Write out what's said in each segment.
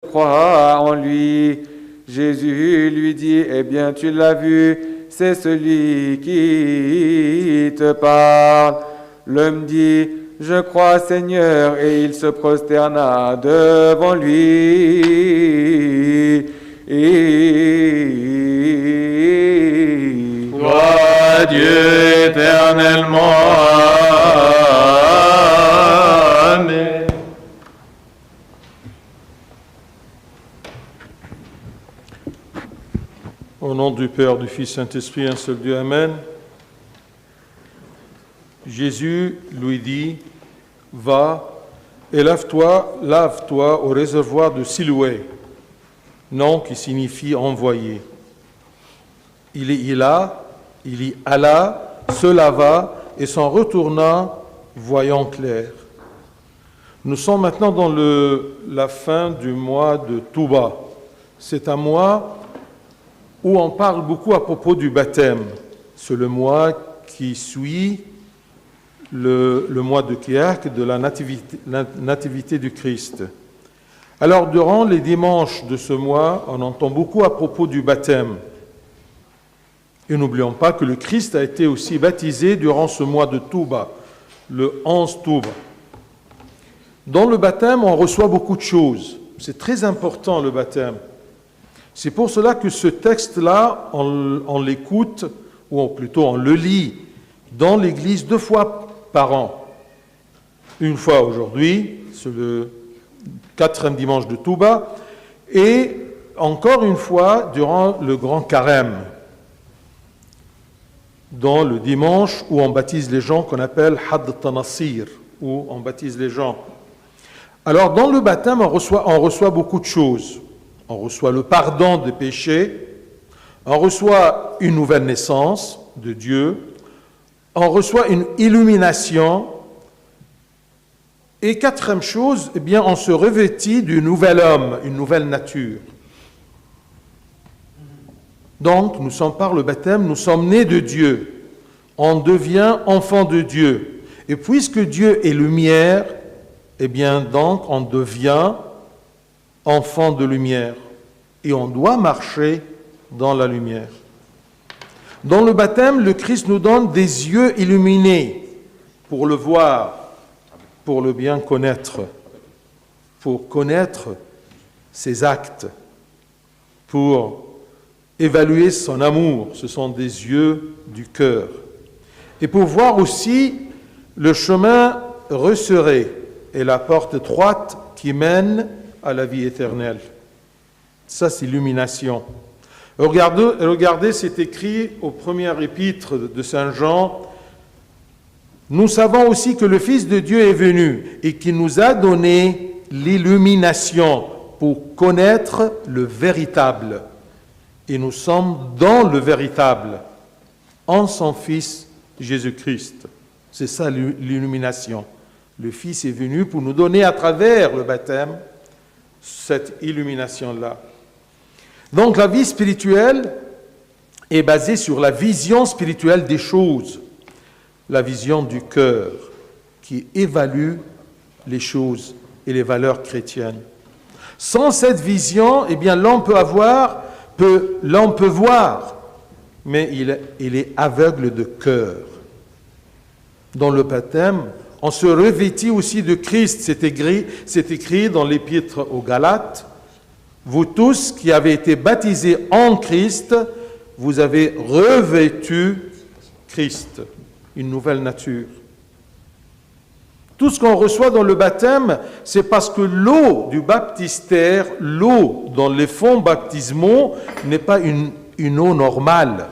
crois en lui. Jésus lui dit, eh bien tu l'as vu, c'est celui qui te parle. L'homme dit, je crois Seigneur, et il se prosterna devant lui. Gloire à Dieu éternellement. Amen. Au nom du Père, du Fils, Saint-Esprit, un seul Dieu, Amen. Jésus lui dit, va et lave-toi au réservoir de Siloué, nom qui signifie envoyé. Il y alla, se lava et s'en retourna, voyant clair. Nous sommes maintenant dans la fin du mois de Touba. C'est un mois où on parle beaucoup à propos du baptême. C'est le mois qui suit le mois de Kiak, de la nativité du Christ. Alors, durant les dimanches de ce mois, on entend beaucoup à propos du baptême. Et n'oublions pas que le Christ a été aussi baptisé durant ce mois de Touba, le 11 Touba. Dans le baptême, on reçoit beaucoup de choses. C'est très important, le baptême. C'est pour cela que ce texte-là, on l'écoute, ou plutôt on le lit dans l'Église 2 fois par an. Une fois aujourd'hui, c'est le 4e dimanche de Touba, et encore une fois durant le grand carême, dans le dimanche où on baptise les gens qu'on appelle Had Tanassir, où on baptise les gens. Alors dans le baptême, on reçoit beaucoup de choses. On reçoit le pardon des péchés, on reçoit une nouvelle naissance de Dieu, on reçoit une illumination, et 4e chose, eh bien, on se revêtit du nouvel homme, une nouvelle nature. Donc, nous sommes par le baptême, nous sommes nés de Dieu, on devient enfant de Dieu. Et puisque Dieu est lumière, eh bien, donc, on devient enfant de lumière, et on doit marcher dans la lumière. Dans le baptême, le Christ nous donne des yeux illuminés pour le voir, pour le bien connaître, pour connaître ses actes, pour évaluer son amour. Ce sont des yeux du cœur. Et pour voir aussi le chemin resserré et la porte étroite qui mène à la vie éternelle. Ça, c'est l'illumination. Regardez, c'est écrit au premier épître de Saint Jean. Nous savons aussi que le Fils de Dieu est venu et qu'il nous a donné l'illumination pour connaître le véritable. Et nous sommes dans le véritable, en son Fils Jésus-Christ. C'est ça l'illumination. Le Fils est venu pour nous donner à travers le baptême cette illumination-là. Donc la vie spirituelle est basée sur la vision spirituelle des choses, la vision du cœur qui évalue les choses et les valeurs chrétiennes. Sans cette vision, eh bien l'homme peut voir, mais il est aveugle de cœur. Dans le baptême, on se revêtit aussi de Christ. C'est écrit dans l'épître aux Galates. Vous tous qui avez été baptisés en Christ, vous avez revêtu Christ, une nouvelle nature. Tout ce qu'on reçoit dans le baptême, c'est parce que l'eau du baptistère, l'eau dans les fonds baptismaux, n'est pas une eau normale.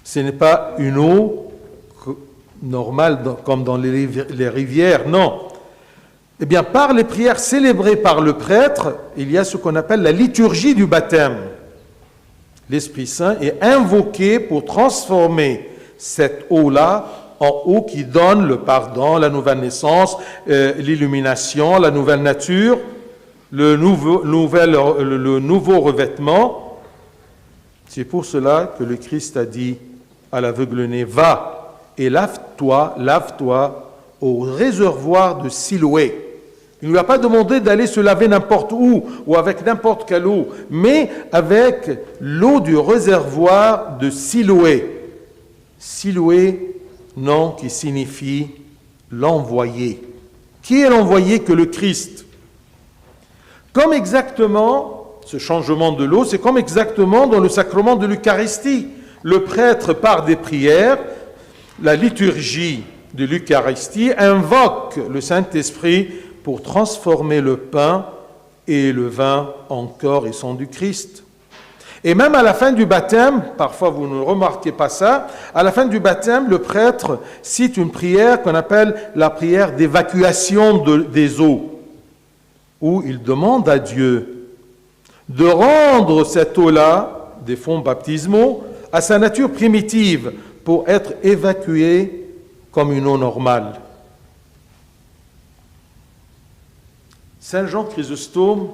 Ce n'est pas une eau normale comme dans les rivières, non. Eh bien, par les prières célébrées par le prêtre, il y a ce qu'on appelle la liturgie du baptême. L'Esprit Saint est invoqué pour transformer cette eau-là en eau qui donne le pardon, la nouvelle naissance, l'illumination, la nouvelle nature, le nouveau revêtement. C'est pour cela que le Christ a dit à l'aveugle-né, va et lave-toi au réservoir de Siloué. Il ne lui a pas demandé d'aller se laver n'importe où ou avec n'importe quelle eau, mais avec l'eau du réservoir de Siloé. Siloé, nom qui signifie l'envoyé. Qui est l'envoyé que le Christ? Comme exactement, ce changement de l'eau, c'est comme exactement dans le sacrement de l'Eucharistie. Le prêtre, par des prières, la liturgie de l'Eucharistie invoque le Saint-Esprit pour transformer le pain et le vin en corps et sang du Christ. Et même à la fin du baptême, parfois vous ne remarquez pas ça, à la fin du baptême, le prêtre cite une prière qu'on appelle la prière d'évacuation des eaux, où il demande à Dieu de rendre cette eau-là, des fonds baptismaux, à sa nature primitive pour être évacuée comme une eau normale. Saint Jean Chrysostome,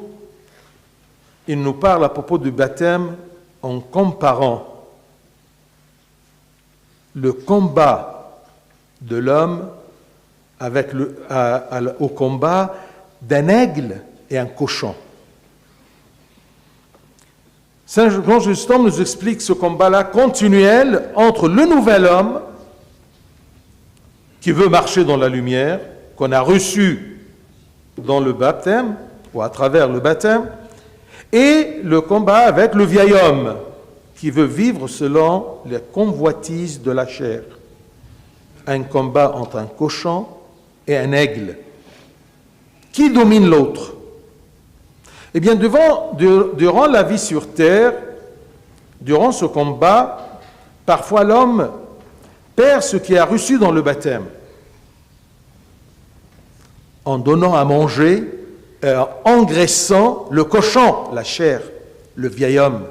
il nous parle à propos du baptême en comparant le combat de l'homme au combat d'un aigle et un cochon. Saint Jean Chrysostome nous explique ce combat-là continuel entre le nouvel homme qui veut marcher dans la lumière, qu'on a reçu dans le baptême, ou à travers le baptême, et le combat avec le vieil homme, qui veut vivre selon les convoitises de la chair. Un combat entre un cochon et un aigle. Qui domine l'autre? Eh bien, durant la vie sur terre, durant ce combat, parfois l'homme perd ce qu'il a reçu dans le baptême, en donnant à manger, en engraissant le cochon, la chair, le vieil homme.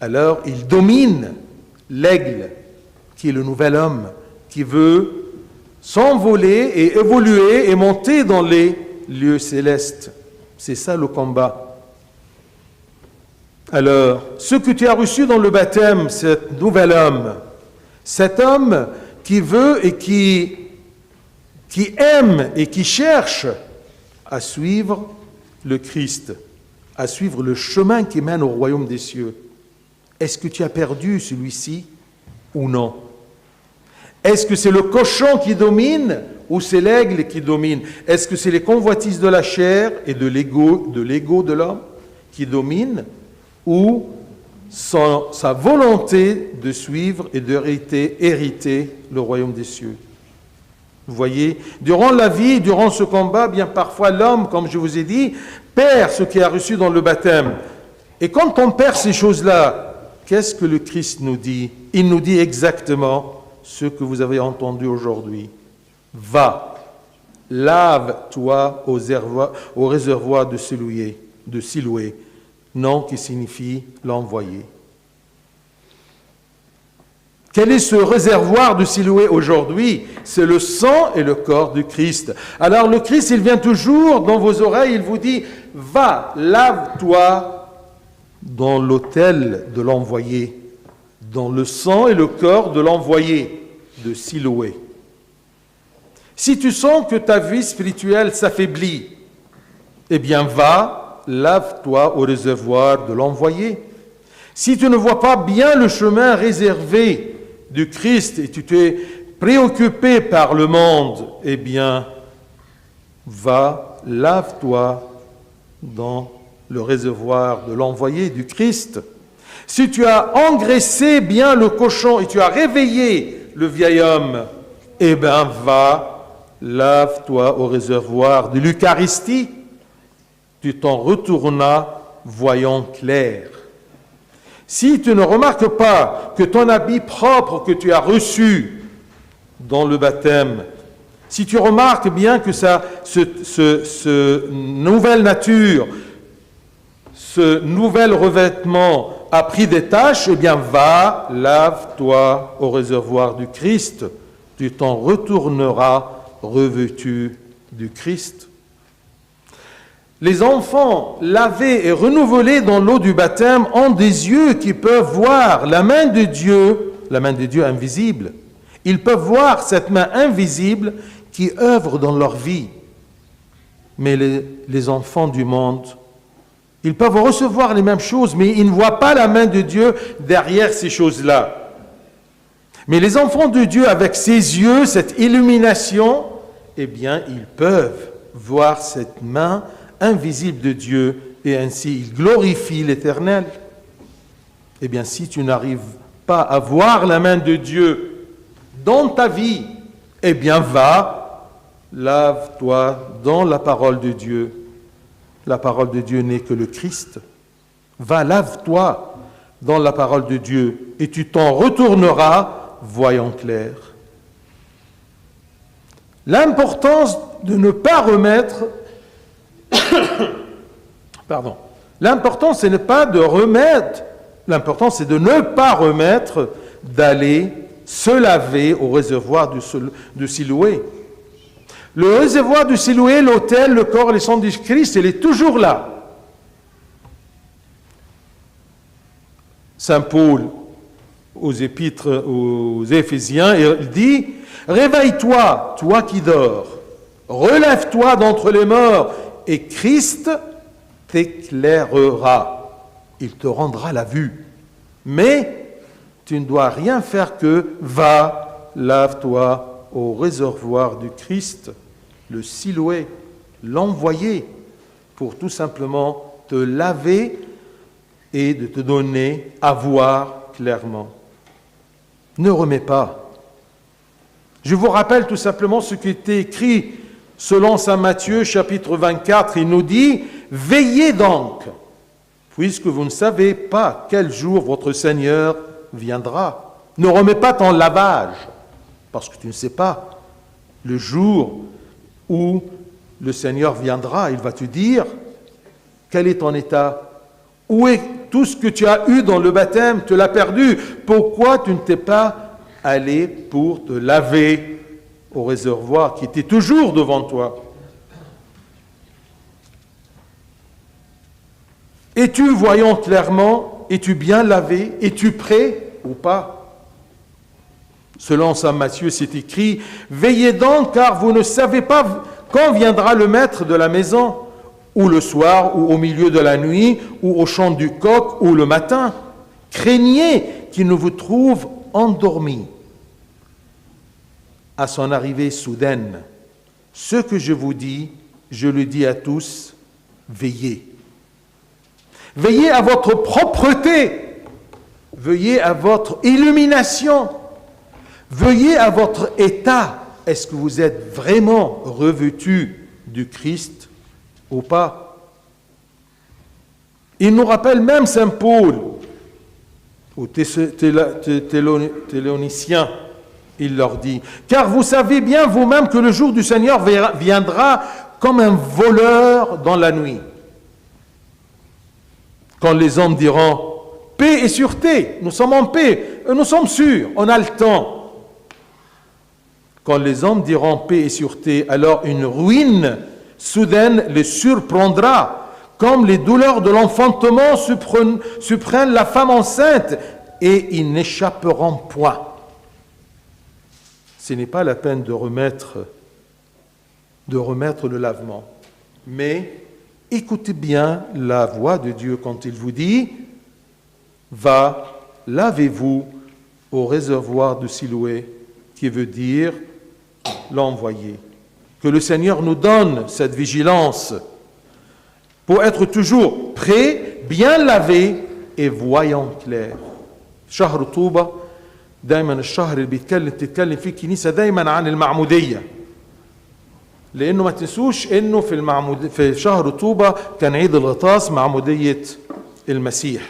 Alors, il domine l'aigle, qui est le nouvel homme, qui veut s'envoler et évoluer et monter dans les lieux célestes. C'est ça le combat. Alors, ce que tu as reçu dans le baptême, cet nouvel homme, cet homme qui veut et qui aime et qui cherche à suivre le Christ, à suivre le chemin qui mène au royaume des cieux. Est-ce que tu as perdu celui-ci ou non? Est-ce que c'est le cochon qui domine ou c'est l'aigle qui domine? Est-ce que c'est les convoitises de la chair et de l'ego de l'homme qui dominent ou sa volonté de suivre et d'hériter le royaume des cieux? Vous voyez, durant la vie, durant ce combat, bien parfois l'homme, comme je vous ai dit, perd ce qu'il a reçu dans le baptême. Et quand on perd ces choses-là, qu'est-ce que le Christ nous dit? Il nous dit exactement ce que vous avez entendu aujourd'hui. Va, lave-toi au réservoir de Siloé, nom qui signifie l'envoyé. Quel est ce réservoir de Siloé aujourd'hui? C'est le sang et le corps du Christ. Alors le Christ, il vient toujours dans vos oreilles, il vous dit, va, lave-toi dans l'autel de l'envoyé, dans le sang et le corps de l'envoyé de Siloé. Si tu sens que ta vie spirituelle s'affaiblit, eh bien va, lave-toi au réservoir de l'envoyé. Si tu ne vois pas bien le chemin réservé du Christ et tu t'es préoccupé par le monde, eh bien, va, lave-toi dans le réservoir de l'envoyé du Christ. Si tu as engraissé bien le cochon et tu as réveillé le vieil homme, eh bien, va, lave-toi au réservoir de l'Eucharistie. Tu t'en retournas voyant clair. Si tu ne remarques pas que ton habit propre que tu as reçu dans le baptême, si tu remarques bien que ce nouvelle nature, ce nouvel revêtement a pris des taches, eh bien va, lave-toi au réservoir du Christ. Tu t'en retourneras revêtu du Christ. Les enfants lavés et renouvelés dans l'eau du baptême ont des yeux qui peuvent voir la main de Dieu invisible. Ils peuvent voir cette main invisible qui œuvre dans leur vie. Mais les enfants du monde, ils peuvent recevoir les mêmes choses, mais ils ne voient pas la main de Dieu derrière ces choses-là. Mais les enfants de Dieu, avec ses yeux, cette illumination, eh bien, ils peuvent voir cette main invisible de Dieu et ainsi ils glorifient l'Éternel. Eh bien, si tu n'arrives pas à voir la main de Dieu dans ta vie, eh bien, va, lave-toi dans la parole de Dieu. La parole de Dieu n'est que le Christ. Va, lave-toi dans la parole de Dieu et tu t'en retourneras voyant clair. L'importance de ne pas remettre l'important c'est ne pas de remettre, l'important c'est de ne pas remettre d'aller se laver au réservoir de Siloé. Le réservoir de Siloé, l'autel, le corps et le sang du Christ, il est toujours là. Saint Paul, aux épîtres aux Éphésiens, il dit « Réveille-toi, toi qui dors, relève-toi d'entre les morts, et Christ t'éclairera. Il te rendra la vue. Mais tu ne dois rien faire que va, lave-toi au réservoir du Christ, le Siloé, l'envoyé, pour tout simplement te laver et de te donner à voir clairement. Ne remets pas. Je vous rappelle tout simplement ce qui était écrit selon saint Matthieu, chapitre 24. Il nous dit « Veillez donc, puisque vous ne savez pas quel jour votre Seigneur viendra. » Ne remets pas ton lavage, parce que tu ne sais pas le jour où le Seigneur viendra. Il va te dire quel est ton état. Où est tout ce que tu as eu dans le baptême? Tu l'as perdu. Pourquoi tu ne t'es pas allé pour te laver au réservoir qui était toujours devant toi? Es-tu voyant clairement? Es-tu bien lavé? Es-tu prêt ou pas? Selon saint Matthieu, c'est écrit « Veillez donc, car vous ne savez pas quand viendra le maître de la maison, ou le soir, ou au milieu de la nuit, ou au chant du coq, ou le matin. Craignez qu'il ne vous trouve endormis. À son arrivée soudaine, ce que je vous dis, je le dis à tous, veillez. Veillez à votre propreté, veillez à votre illumination, veillez à votre état. Est-ce que vous êtes vraiment revêtus du Christ ou pas? Il nous rappelle même saint Paul, aux Thessaloniciens, il leur dit « Car vous savez bien vous-même que le jour du Seigneur viendra comme un voleur dans la nuit. Quand les hommes diront « Paix et sûreté, nous sommes en paix, nous sommes sûrs, on a le temps. » Quand les hommes diront « Paix et sûreté », alors une ruine soudaine les surprendra, comme les douleurs de l'enfantement surprennent la femme enceinte, et ils n'échapperont point. Ce n'est pas la peine de remettre le lavement. Mais écoutez bien la voix de Dieu quand il vous dit « Va, lavez-vous au réservoir de Siloé », qui veut dire l'envoyer. Que le Seigneur nous donne cette vigilance pour être toujours prêt, bien lavé et voyant clair. شهر طوبة دايما الشهر اللي بتتكلم فيه الكنيسة دايما عن المعمودية، لأنه ما تنسوش إنه في شهر طوبة كان عيد الغطاس، معمودية المسيح.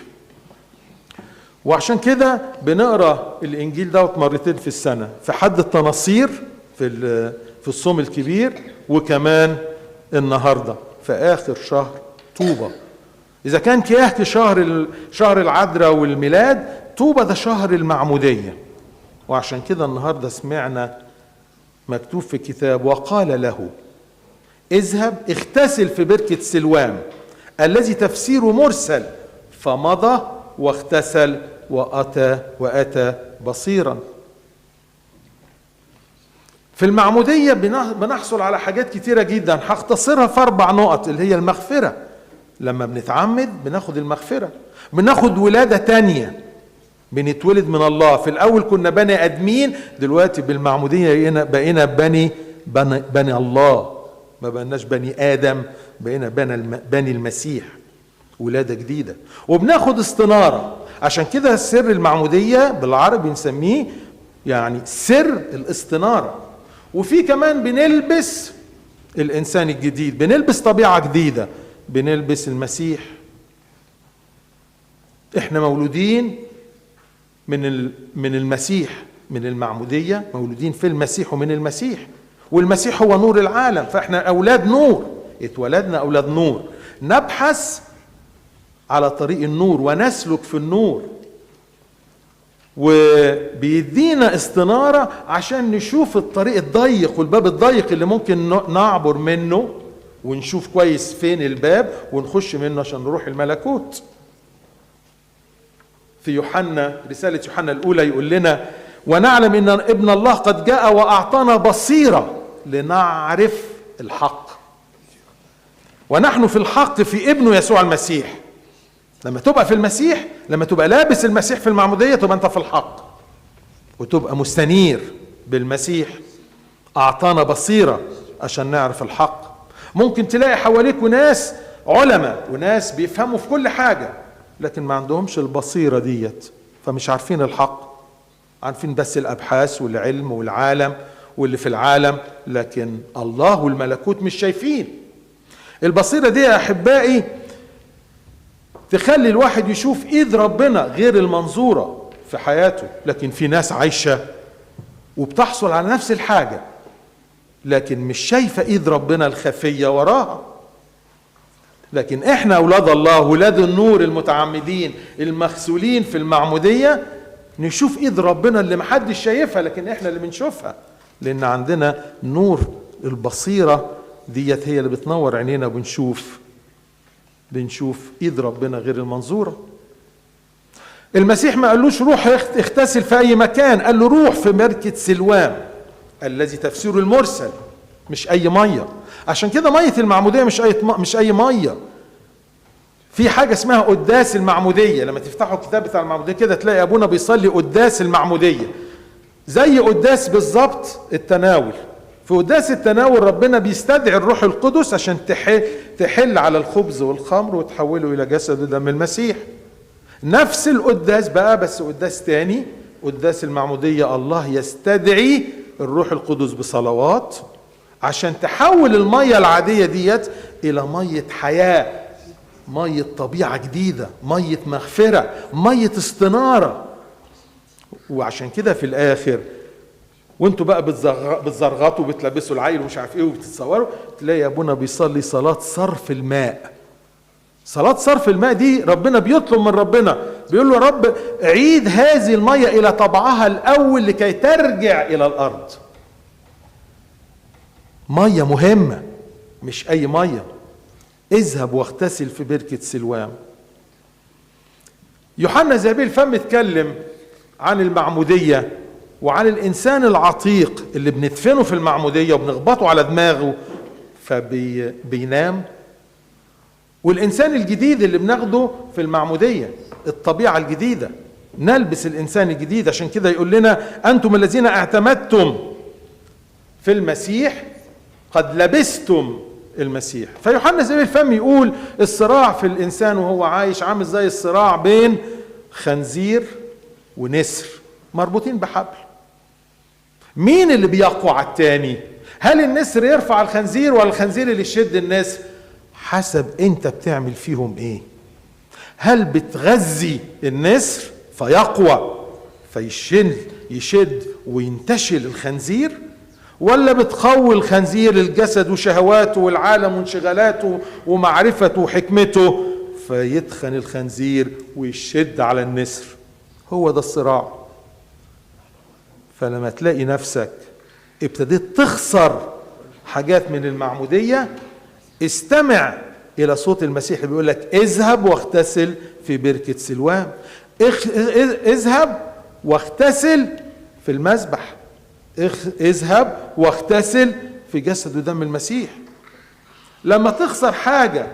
وعشان كده بنقرأ الإنجيل دوت مرتين في السنة، في حد التناصير في الصوم الكبير، وكمان النهارده في آخر شهر طوبة. إذا كان كياهة شهر العذراء والميلاد، طوبة ده شهر المعمودية. وعشان كده النهارده سمعنا مكتوب في الكتاب وقال له اذهب اغتسل في بركة سلوام الذي تفسيره مرسل، فمضى واغتسل وأتى بصيرا. في المعمودية بنحصل على حاجات كتيرة جدا، هختصرها في 4 نقط، اللي هي المغفرة. لما بنتعمد بناخد المغفرة، بناخد ولادة تانية، بنتولد من الله. في الأول كنا بني آدمين، دلوقتي بالمعمودية بقينا بني الله، ما بقيناش بني آدم، بقينا بني المسيح، ولادة جديدة. وبناخد استنارة، عشان كده سر المعمودية بالعربي بنسميه يعني سر الاستنارة. وفي كمان بنلبس الإنسان الجديد، بنلبس طبيعة جديدة، بنلبس المسيح. احنا مولودين من المسيح، من المعمودية مولودين في المسيح ومن المسيح، والمسيح هو نور العالم، فاحنا أولاد نور، اتولدنا أولاد نور، نبحث على طريق النور ونسلك في النور. وبيدينا استنارة عشان نشوف الطريق الضيق والباب الضيق اللي ممكن نعبر منه، ونشوف كويس فين الباب ونخش منه عشان نروح الملكوت. في يوحنا، رسالة يوحنا الأولى يقول لنا: ونعلم إن ابن الله قد جاء وأعطانا بصيرة لنعرف الحق، ونحن في الحق في ابنه يسوع المسيح. لما تبقى في المسيح، لما تبقى لابس المسيح في المعمودية، تبقى أنت في الحق وتبقى مستنير بالمسيح. أعطانا بصيرة عشان نعرف الحق. ممكن تلاقي حواليك ناس علماء وناس بيفهموا في كل حاجة، لكن ما عندهمش البصيرة ديت، فمش عارفين الحق، عارفين بس الأبحاث والعلم والعالم واللي في العالم، لكن الله والملكوت مش شايفين. البصيرة دي يا أحبائي تخلي الواحد يشوف إيد ربنا غير المنظورة في حياته. لكن في ناس عايشة وبتحصل على نفس الحاجة، لكن مش شايفة إيد ربنا الخفية وراها. لكن احنا أولاد الله، ولاد النور المتعمدين المغسولين في المعمودية، نشوف إيد ربنا اللي محدش شايفها، لكن احنا اللي بنشوفها، لأن عندنا نور البصيرة ديت، هي اللي بتنور عينينا، بنشوف إيد ربنا غير المنظورة. المسيح ما قالوش روح اغتسل في أي مكان، قال له روح في بركة سلوام الذي تفسيره المرسل، مش أي مية. عشان كده مية المعمودية مش أي مية. في حاجة اسمها قداس المعمودية. لما تفتحوا الكتاب بتاع المعمودية كده تلاقي أبونا بيصلي قداس المعمودية، زي قداس بالظبط التناول. في قداس التناول ربنا بيستدعي الروح القدس عشان تحل على الخبز والخمر وتحوله إلى جسد ودم المسيح. نفس القداس بقى، بس قداس تاني، قداس المعمودية الله يستدعي الروح القدس بصلوات عشان تحول المية العادية ديت إلى مية حياة، مية طبيعة جديدة، مية مغفرة، مية استنارة. وعشان كده في الآخر وانتوا بقى بتزرغطوا وبتلبسوا العيل ومش عارف ايه وبتتصوروا، تلاقي ابونا بيصلي صلاة صرف الماء. صلاة صرف الماء دي ربنا بيطلب من ربنا، بيقول له يا رب عيد هذه المية إلى طبعها الأول لكي ترجع إلى الأرض. مية مهمة، مش أي مية. اذهب واغتسل في بركة سلوام. يوحنا ذهبي الفم اتكلم عن المعمودية وعن الإنسان العتيق اللي بندفنه في المعمودية وبنخبطه على دماغه فبينام، والإنسان الجديد اللي بناخده في المعمودية، الطبيعة الجديدة، نلبس الإنسان الجديد. عشان كده يقول لنا أنتم الذين اعتمدتم في المسيح قد لبستم المسيح. فيوحنا ذهبي الفم يقول الصراع في الإنسان وهو عايش عامل زي الصراع بين خنزير ونسر مربوطين بحبل. مين اللي بيقوى على التاني؟ هل النسر يرفع الخنزير ولا الخنزير اللي يشد النسر؟ حسب انت بتعمل فيهم ايه. هل بتغذي النسر فيقوى يشد وينتشل الخنزير، ولا بتقوي الخنزير الجسد وشهواته والعالم وانشغالاته ومعرفته وحكمته فيتخن الخنزير ويشد على النسر؟ هو ده الصراع. فلما تلاقي نفسك ابتديت تخسر حاجات من المعمودية، استمع إلى صوت المسيح اللي بيقول لك اذهب واغتسل في بركة سلوام. اذهب واغتسل في المذبح، اذهب واغتسل في جسد ودم المسيح. لما تخسر حاجة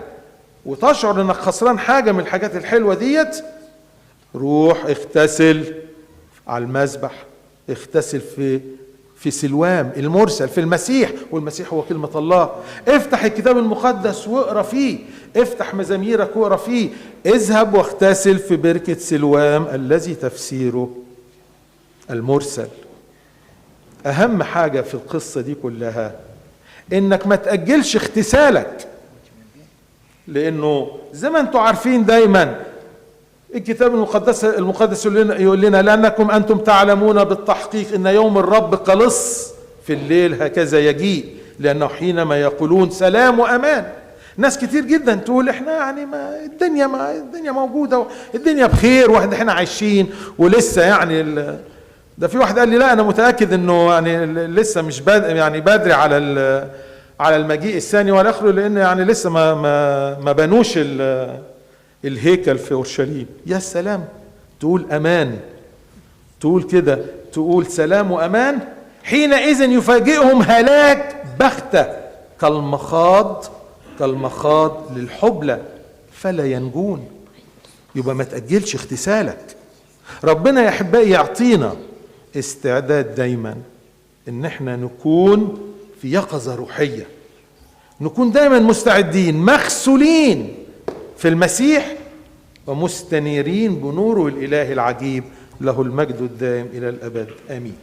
وتشعر انك خسران حاجة من الحاجات الحلوة ديت، روح اغتسل على المذبح، اغتسل في سلوام المرسل في المسيح، والمسيح هو كلمة الله. افتح الكتاب المقدس واقرا فيه، افتح مزاميرك واقرا فيه. اذهب واغتسل في بركة سلوام الذي تفسيره المرسل. اهم حاجة في القصة دي كلها انك ما تأجلش اغتسالك، لانه زي ما انتم عارفين دايما الكتاب المقدس يقول لنا لأنكم أنتم تعلمون بالتحقيق إن يوم الرب كلص في الليل هكذا يجيء، لأنه حينما يقولون سلام وأمان. ناس كتير جدا تقول احنا يعني الدنيا موجودة، الدنيا بخير واحنا احنا عايشين ولسه يعني ده في واحد قال لي لا أنا متأكد إنه يعني لسه مش بدري على المجيء الثاني والآخر، لأن يعني لسه ما بنوش الهيكل في اورشليم. يا سلام، تقول امان، تقول كده، تقول سلام وامان. حينئذ يفاجئهم هلاك بغتة كالمخاض للحبلى فلا ينجون. يبقى ما تأجلش اغتسالك. ربنا يا احبائي يعطينا استعداد دايما ان احنا نكون في يقظة روحية، نكون دايما مستعدين مغسولين في المسيح ومستنيرين بنوره الإله العجيب، له المجد الدائم إلى الأبد آمين.